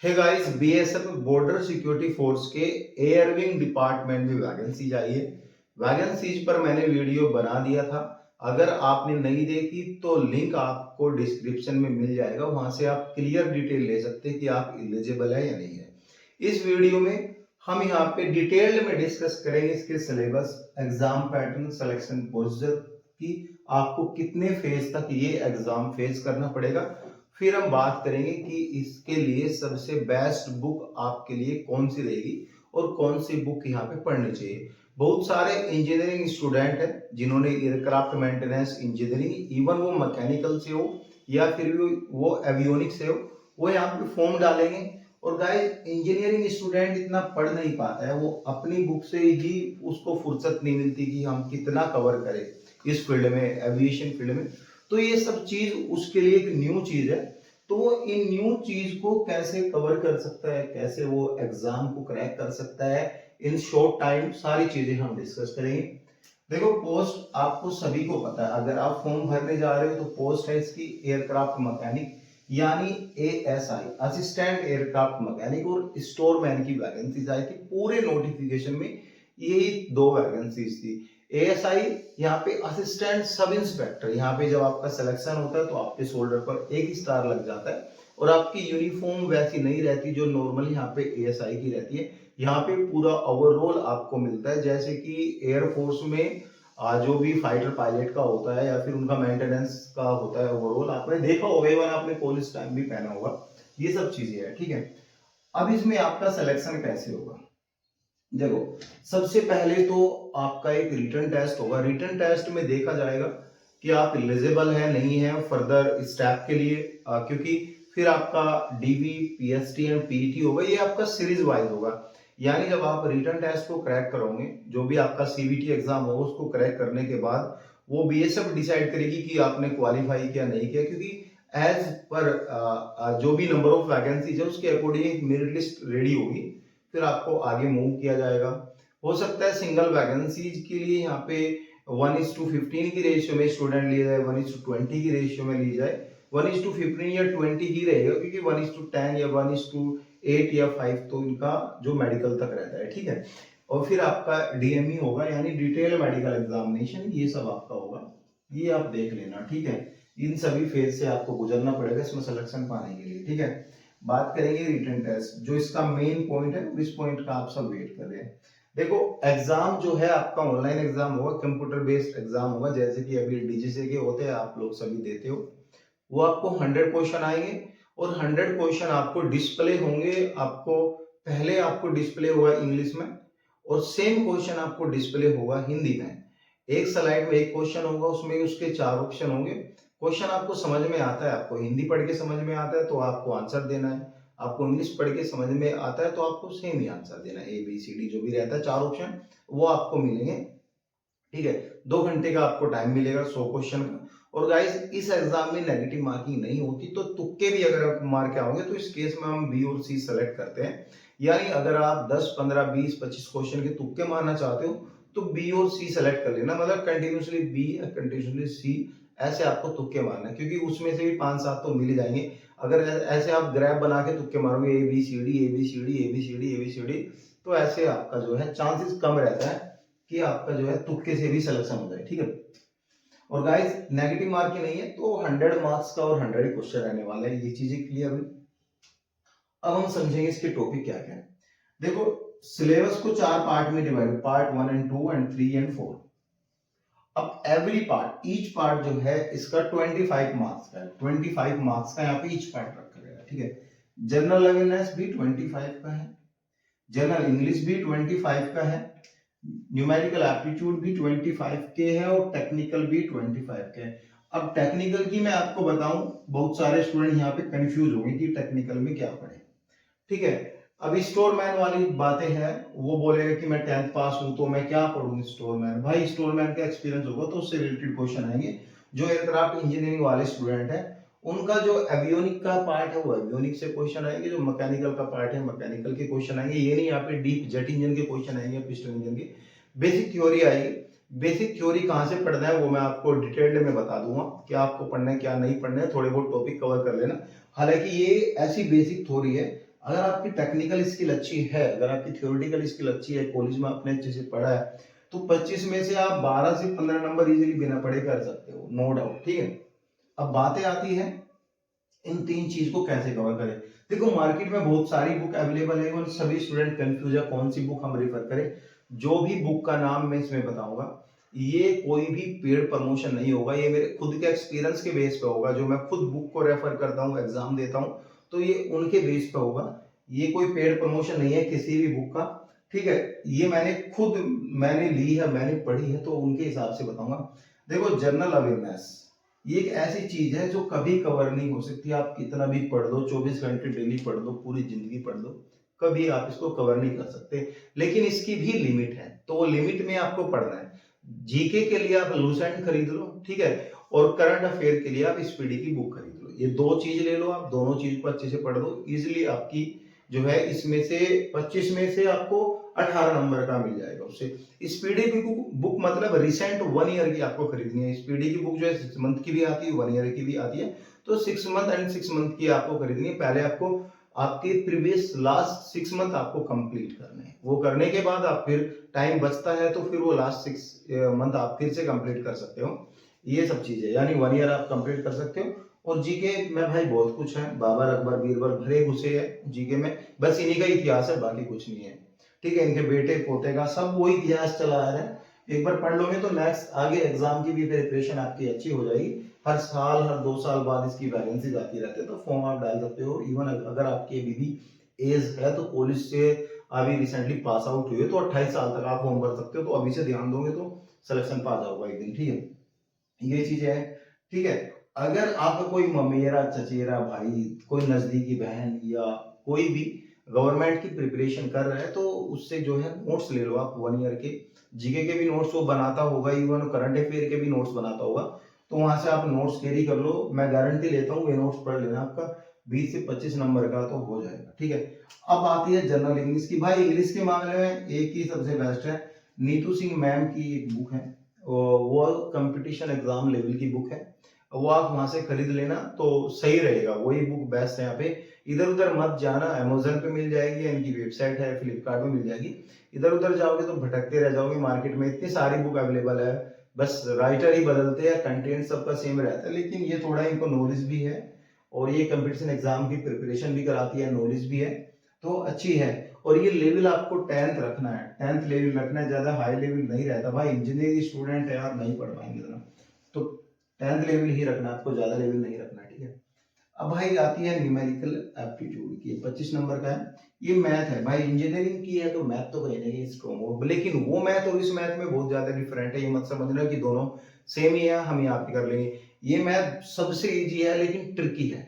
हे guys, BSF border security force के air wing department में vacancies आई है। वैकेंसीज पर मैंने वीडियो बना दिया था। अगर आपने नहीं देखी तो लिंक आपको डिस्क्रिप्शन में मिल जाएगा, वहां से आप क्लियर डिटेल ले सकते हैं कि आप एलिजिबल है या नहीं है। इस वीडियो में हम यहाँ पे डिटेल्ड में डिस्कस करेंगे इसके syllabus, exam pattern, selection procedure की आपको कितने फेज तक ये एग्जाम फेस करना पड़ेगा। फिर हम बात करेंगे कि इसके लिए सबसे बेस्ट बुक आपके लिए कौन सी रहेगी और कौन सी बुक यहाँ पे पढ़नी चाहिए। बहुत सारे इंजीनियरिंग स्टूडेंट हैं जिन्होंने एयरक्राफ्ट मेंटेनेंस इंजीनियरिंग, इवन वो मैकेनिकल से हो या फिर वो एवियोनिक्स से हो, वो यहाँ पे फॉर्म डालेंगे। और गाइस, इंजीनियरिंग स्टूडेंट इतना पढ़ नहीं पाता है, वो अपनी बुक से ही उसको फुर्सत नहीं मिलती कि हम कितना कवर करें इस फील्ड में, एविएशन फील्ड में। तो ये सब चीज उसके लिए एक न्यू चीज है। तो वो इन न्यू चीज को कैसे कवर कर सकता है, कैसे वो एग्जाम को क्रैक कर सकता है इन शॉर्ट टाइम, सारी चीजें हम डिस्कस करेंगे। देखो, पोस्ट आपको सभी को पता है, अगर आप फॉर्म भरने जा रहे हो तो पोस्ट है इसकी एयरक्राफ्ट मैकेनिक यानी एएसआई, असिस्टेंट एयरक्राफ्ट मैकेनिक, और स्टोरमैन की वैकेंसीज आई थी। पूरे नोटिफिकेशन में यही दो वैकेंसीज थी। एएसआई यहाँ पे असिस्टेंट सब इंस्पेक्टर, यहाँ पे जब आपका सिलेक्शन होता है तो आपके शोल्डर पर एक स्टार लग जाता है और आपकी यूनिफॉर्म वैसी नहीं रहती जो नॉर्मली यहाँ पे एएसआई की रहती है। यहाँ पे पूरा ओवरऑल आपको मिलता है, जैसे कि एयरफोर्स में जो भी फाइटर पायलट का होता है या फिर उनका मेंटेनेंस का होता है, ओवरऑल आपने देखा होगा, इवन आपने कॉलेज टाइम भी पहना होगा, ये सब चीजें है। ठीक है, अब इसमें आपका सिलेक्शन कैसे होगा? देखो, सबसे पहले तो आपका एक रिटन टेस्ट होगा। रिटन टेस्ट में देखा जाएगा कि आप एलिजिबल है नहीं है फर्दर स्टेप के लिए, क्योंकि फिर आपका डीवी, पीएसटी एंड पीईटी होगा, ये आपका सीरीज वाइज होगा। यानी जब आप रिटन टेस्ट को क्रैक करोगे, जो भी आपका सीबीटी एग्जाम होगा, उसको क्रैक करने के बाद वो बीएसएफ डिसाइड करेगी कि आपने क्वालिफाई किया नहीं किया, क्योंकि एज पर जो भी नंबर ऑफ वैकेंसीज है उसके अकॉर्डिंग एक मेरिट लिस्ट रेडी होगी, फिर आपको आगे मूव किया जाएगा। हो सकता है सिंगल वैकेंसीज के लिए यहाँ पे 1:15 की रेशियो में स्टूडेंट लिए जाए, 1:20 की रेशियो में ली जाए। 1:15 या 20 ही रहेगा, क्योंकि 1:10 या 1:8 या 5 तो इनका जो मेडिकल तक रहता है। ठीक है, और फिर आपका डीएमई होगा यानी डिटेल मेडिकल एग्जामिनेशन, ये सब आपका होगा, ये आप देख लेना। ठीक है, इन सभी फेज से आपको गुजरना पड़ेगा इसमें सिलेक्शन पाने के लिए। ठीक है, बात करेंगे रिटन टेस्ट, जो इसका मेन पॉइंट है, इस पॉइंट का आप सब वेट कर रहे हैं। देखो, एग्जाम जो है आपका ऑनलाइन एग्जाम होगा, कंप्यूटर बेस्ड एग्जाम होगा, जैसे कि अभी डीजीसी के होते हैं, आप लोग सभी देते हो। वो आपको 100 क्वेश्चन आएंगे और 100 क्वेश्चन आपको डिस्प्ले होंगे। आपको पहले आपको डिस्प्ले होगा इंग्लिश में और सेम क्वेश्चन आपको डिस्प्ले होगा हिंदी में। एक स्लाइड में एक क्वेश्चन होगा, उसमें उसके 4 ऑप्शन होंगे। क्वेश्चन आपको समझ में आता है, आपको हिंदी पढ़ के समझ में आता है तो आपको आंसर देना है, आपको इंग्लिश पढ़ के समझ में आता है तो आपको सेम ही आंसर देना है। ए बी सी डी जो भी रहता है 4 ऑप्शन वो आपको मिलेंगे। ठीक है, 2 घंटे का आपको टाइम मिलेगा 100 क्वेश्चन का। और गाइस, इस एग्जाम में नेगेटिव मार्किंग नहीं होती, तो तुक्के भी अगर आप मार के आओगे तो इस केस में हम बी और सी सेलेक्ट करते हैं। यानी अगर आप 10, 15, 20, 25 क्वेश्चन के तुक्के मारना चाहते हो तो बी और सी सेलेक्ट कर लेना, मतलब कंटिन्यूसली बी या कंटिन्यूसली सी, ऐसे आपको तुक्के मारना है, क्योंकि उसमें से भी 5-7 तो मिल ही जाएंगे। अगर ऐसे आप ग्रैब बना के तुक्के मारोगे A B C D A B C D A B C D A B C D, तो ऐसे आपका जो है चांसेस कम रहता है कि आपका जो है तुक्के से भी सिलेक्शन हो जाए। ठीक है, और गाइस, नेगेटिव मार्क ही नहीं है तो 100 मार्क्स का और 100 क्वेश्चन रहने वाला है, ये चीजें क्लियर हुई। अब हम समझेंगे इसके टॉपिक क्या क्या है। देखो, सिलेबस को 4 पार्ट में divide, part 1 and 2 and 3 and 4। अब एवरी पार्ट, ईच पार्ट जो है इसका 25 मार्क्स का है, 25 मार्क्स का यहाँ पे ईच पार्ट रखा गया है। ठीक है, जनरल अवेयरनेस भी 25 का है, जनरल इंग्लिश भी 25 का है, न्यूमेरिकल एप्टीट्यूड भी 25 के है और टेक्निकल भी 25 के है। अब टेक्निकल की मैं आपको बताऊं, बहुत सारे स्टूडेंट यहाँ पे कंफ्यूज होंगे कि टेक्निकल में क्या पढ़े। ठीक है, अभी स्टोरमैन वाली बातें हैं, वो बोलेगा कि मैं 10th पास हूं तो मैं क्या पढ़ूं स्टोरमैन। भाई, स्टोरमैन का एक्सपीरियंस होगा तो उससे रिलेटेड क्वेश्चन आएंगे। जो एयरक्राफ्ट इंजीनियरिंग वाले स्टूडेंट है उनका जो एवियोनिक का पार्ट है वो एवियोनिक से क्वेश्चन आएंगे, जो मैकेनिकल का पार्ट है मैकेनिकल के क्वेश्चन आएंगे। ये नहीं यहाँ पे डीप जेट इंजन के क्वेश्चन आएंगे, पिस्टन इंजन के। बेसिक थ्योरी आएगी। बेसिक थ्योरी कहाँ से पढ़ना है वो मैं आपको डिटेल्ड में बता दूंगा, क्या आपको पढ़ना है क्या नहीं पढ़ना है, थोड़े बहुत टॉपिक कवर कर लेना। हालांकि ये ऐसी बेसिक थ्योरी है अगर आपकी टेक्निकल स्किल अच्छी है, अगर आपकी थ्योरेटिकल स्किल अच्छी है, कॉलेज में आपने अच्छे से पढ़ा है, तो 25 में से आप 12 से 15 नंबर इजीली बिना पढ़े कर सकते हो, नो डाउट। ठीक है, अब बातें आती है इन तीन चीज को कैसे कवर करें। देखो मार्केट में बहुत सारी बुक अवेलेबल है और सभी स्टूडेंट कंफ्यूज है कौन सी बुक हम रेफर करें। जो भी बुक का नाम मैं इसमें बताऊंगा, ये कोई भी पेड प्रमोशन नहीं होगा, ये मेरे खुद के एक्सपीरियंस के बेस पे होगा। जो मैं खुद बुक को रेफर करता हूँ, एग्जाम देता हूँ, तो ये उनके बेस पे होगा। ये कोई पेड प्रमोशन नहीं है किसी भी बुक का। ठीक है, ये मैंने ली है, मैंने पढ़ी है, तो उनके हिसाब से बताऊंगा। देखो जनरल अवेयरनेस ये एक ऐसी चीज है जो कभी कवर नहीं हो सकती। आप कितना भी पढ़ लो, 24 घंटे डेली पढ़ लो, पूरी जिंदगी पढ़ लो, कभी आप इसको कवर नहीं कर सकते। लेकिन इसकी भी लिमिट है, तो वो लिमिट में आपको पढ़ना है। जीके के लिए आप लूसेंट खरीद लो, ठीक है, और करंट अफेयर के लिए आप स्पीडी की बुक खरीद लो। ये दो चीज ले लो, आप दोनों चीज को अच्छे से पढ़ लो, इजिली आपकी जो है इसमें से 25 में से आपको 18 नंबर का मिल जाएगा। उससे स्पीडी की बुक मतलब रिसेंट 1 ईयर की आपको खरीदनी है। स्पीडी की बुक जो है 6 मंथ की भी आती है, 1 ईयर की भी आती है, तो 6 मंथ एंड 6 मंथ की आपको खरीदनी है। पहले आपको आपके प्रीवियस लास्ट 6 मंथ आपको कंप्लीट करने हैं। वो करने के बाद आप फिर टाइम बचता है तो फिर वो लास्ट 6 मंथ आप फिर से कंप्लीट कर सकते हो। ये सब चीजें यानी 1 ईयर आप कंप्लीट कर सकते हो। और जीके में भाई बहुत कुछ है, बाबर अकबर बीरबल भरे घुसे है जीके में, बस इन्हीं का इतिहास है, बाकी कुछ नहीं है। ठीक है, इनके बेटे पोते का सब वो इतिहास चला आ रहा है। एक बार पढ़ लोगे तो नेक्स्ट आगे एग्जाम की भी प्रिपरेशन आपकी अच्छी हो जाएगी। हर साल हर 2 साल बाद इसकी वैकेंसी आती रहती है, तो फॉर्म आप डाल सकते हो। इवन अगर आपकी अभी भी एज है तो कॉलेज से अभी रिसेंटली पास आउट हुए तो 28 साल तक आप फॉर्म भर सकते हो। तो अभी से ध्यान दोगे तो सिलेक्शन पा जाओगा एक दिन। ठीक है, ये चीज है। ठीक है, अगर आपका कोई ममेरा चचेरा भाई, कोई नजदीकी बहन या कोई भी गवर्नमेंट की प्रिपरेशन कर रहा है, तो उससे जो है नोट्स ले लो आप 1 ईयर के। जीके के भी नोट्स वो बनाता होगा, इवन करंट अफेयर के भी नोट्स बनाता होगा, तो वहां से आप नोट्स कैरी कर लो। मैं गारंटी लेता हूँ ये नोट्स पढ़ लेना, आपका 20 से 25 नंबर का तो हो जाएगा। ठीक है, अब आती है जनरल इंग्लिश की। भाई इंग्लिश के मामले में एक ही सबसे बेस्ट है, नीतू सिंह मैम की एक बुक है, वो कंपटीशन एग्जाम लेवल की बुक है, वो आप वहां से खरीद लेना तो सही रहेगा। वही बुक बेस्ट है यहाँ पे। इधर उधर मत जाना, अमेजोन पे मिल जाएगी, इनकी वेबसाइट है, फ्लिपकार्ट में मिल जाएगी। इधर उधर जाओगे तो भटकते रह जाओगे, मार्केट में इतनी सारी बुक अवेलेबल है, बस राइटर ही बदलते हैं, कंटेंट सबका सेम रहता है। लेकिन ये थोड़ा इनको नॉलेज भी है और ये कंपटीशन एग्जाम की प्रिपरेशन भी कराती है, नॉलेज भी है, तो अच्छी है। और ये लेवल आपको 10th रखना है, 10th लेवल रखना है, ज्यादा हाई लेवल नहीं रहता। भाई इंजीनियरिंग स्टूडेंट है यार, नहीं पढ़ पाएंगे इतना, तो 10th लेवल ही रखना, आपको ज्यादा लेवल नहीं रखना। ठीक है, अब भाई आती है न्यूमेरिकल एप्टीट्यूड की, 25 नंबर का है। ये मैथ है भाई, इंजीनियरिंग की है तो मैथ तो कहीं ना कहीं स्ट्रॉन्ग हो, लेकिन वो मैथ और इस मैथ में बहुत ज्यादा डिफरेंट है। ये मत समझना कि दोनों सेम ही है, हम यहाँ पे कर लेंगे। ये मैथ सबसे इजी है लेकिन ट्रिकी है।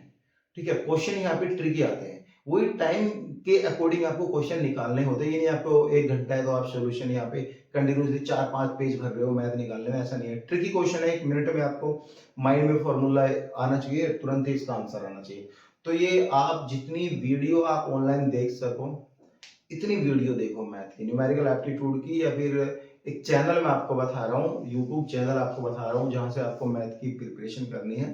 ठीक है, क्वेश्चन यहाँ पे ट्रिकी आते हैं, वही टाइम के अकॉर्डिंग आपको क्वेश्चन निकालने होते हैं। ये नहीं आपको 1 घंटा है तो आप सोल्यूशन यहाँ पे कंटिन्यूसली 4-5 पेज भर रहे हो मैथ निकालने में, ऐसा नहीं है। ट्रिकी क्वेश्चन है, 1 मिनट में आपको माइंड में फॉर्मूला आना चाहिए, तुरंत ही इसका आंसर आना चाहिए। तो ये आप जितनी वीडियो आप ऑनलाइन देख सको इतनी वीडियो देखो मैथ की, न्यूमेरिकल एप्टीट्यूड की, या फिर एक चैनल मैं आपको बता रहा हूँ, यूट्यूब चैनल आपको बता रहा हूँ जहां से आपको मैथ की प्रिपरेशन करनी है।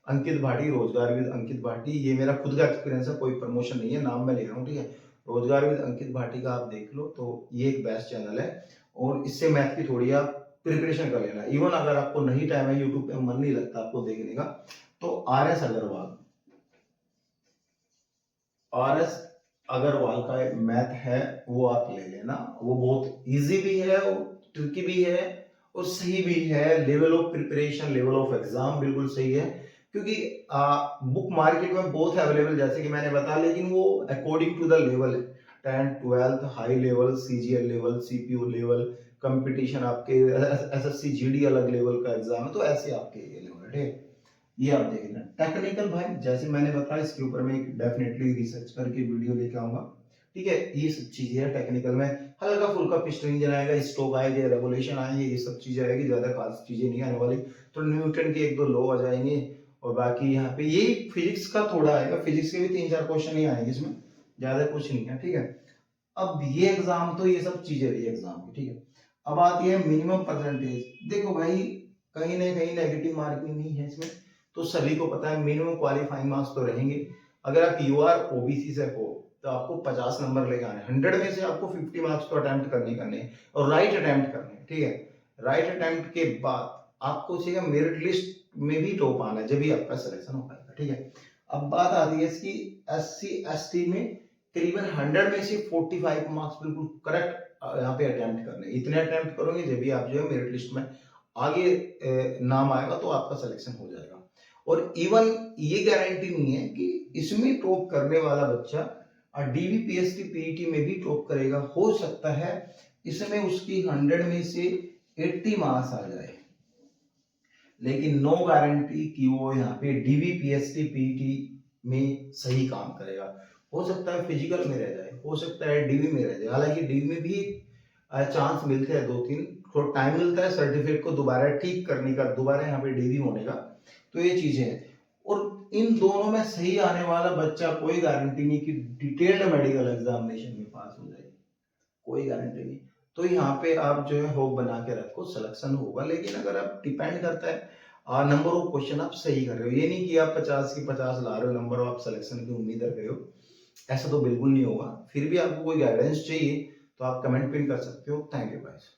अंकित भाटी, रोजगार विद अंकित भाटी, ये मेरा खुद का एक्सपीरियंस है, कोई प्रमोशन नहीं है, नाम मैं ले रहा हूँ। ठीक है, रोजगार विद अंकित भाटी का आप देख लो, तो ये एक बेस्ट चैनल है और इससे मैथ की थोड़ी आप प्रिपरेशन कर लेना। इवन अगर आपको नहीं टाइम है, यूट्यूब पे मन नहीं लगता आपको देखने का, तो RS अग्रवाल का मैथ है, वो आप ले लेना। वो बहुत इजी भी है और ट्रिकी भी है और सही भी है। Level of preparation, level of exam बिल्कुल सही है, क्योंकि बुक मार्केट में बहुत है अवेलेबल जैसे कि मैंने बताया, लेकिन वो अकॉर्डिंग टू द लेवल है। 10th 12th high level, CGL level, CPU level, competition आपके SSC GD अलग लेवल का एग्जाम है, तो ऐसे आपके ये लेवल है। ये आप देख लेना। टेक्निकल भाई जैसे मैंने बताया, इसके ऊपर मैं डेफिनेटली रिसर्च करके वीडियो लेके आऊंगा। ठीक है, ये सब चीजें है टेक्निकल में। हल्का फुल्का पिस्टन इंजन आएगा, स्ट्रोक आएगा, रेगुलेशन आएंगे, ये सब चीजें आएगी, ज्यादा खास चीजें नहीं आने वाली। तो न्यूटन के 1-2 लॉ आ जाएंगे और बाकी यहाँ पे यही फिजिक्स का थोड़ा आएगा, फिजिक्स के भी 3-4 क्वेश्चन ही आएंगे इसमें, ज्यादा कुछ नहीं है। ठीक है, अब ये एग्जाम तो ये सब चीजें रही एग्जाम की। ठीक है, अब आती है मिनिमम परसेंटेज। देखो भाई कहीं ना कहीं नेगेटिव मार्किंग नहीं है इसमें, तो सभी को पता है मिनिमम क्वालिफाइंग मार्क्स तो रहेंगे। अगर आप UR OBC से हो तो आपको 50 नंबर लेके आने, 100 में से आपको 50 मार्क्स तो अटेम्प्ट करने और राइट अटेम्प्ट करने, ठीक है। राइट अटेम्प्ट के बाद आपको चाहिए मेरिट लिस्ट में भी टॉप आना है, जब भी आपका सिलेक्शन हो पाएगा, ठीक है। अब बात आती है इसकी SC/ST में करीबन 100 में से 45 मार्क्स बिल्कुल करेक्ट यहाँ पे अटेम्प्ट करने, इतने अटेम्प्ट करोगे जब भी आप जो है मेरिट लिस्ट में आगे नाम आएगा तो आपका सिलेक्शन हो जाएगा। और इवन ये गारंटी नहीं है कि इसमें टॉप करने वाला बच्चा DV PST PET में भी टॉप करेगा, हो सकता है इसमें उसकी 100 में से 80 मार्क्स आ जाए, लेकिन नो गारंटी कि वो यहाँ पे DV PST PET में सही काम करेगा। हो सकता है फिजिकल में रह जाए, हो सकता है DV में रह जाए, हालांकि DV में भी चांस मिलते हैं 2-3, थोड़ा टाइम मिलता है सर्टिफिकेट को दोबारा ठीक करने का, दोबारा यहाँ पे DV होने का, तो ये चीजें हैं। और इन दोनों में सही आने वाला बच्चा कोई गारंटी नहीं कि डिटेल्ड मेडिकल एग्जामिनेशन में पास हो जाएगी, कोई गारंटी नहीं। तो यहाँ पे आप जो है होप बना के रखो, सिलेक्शन होगा, लेकिन अगर आप डिपेंड करता है नंबर ऑफ क्वेश्चन आप सही कर रहे हो, ये नहीं कि आप 50 की 50 ला रहे हो नंबर और आप सिलेक्शन की उम्मीद रख रहे हो, ऐसा तो बिल्कुल नहीं होगा। फिर भी आपको कोई गाइडेंस चाहिए तो आप कमेंट पिन कर सकते हो। Thank you guys.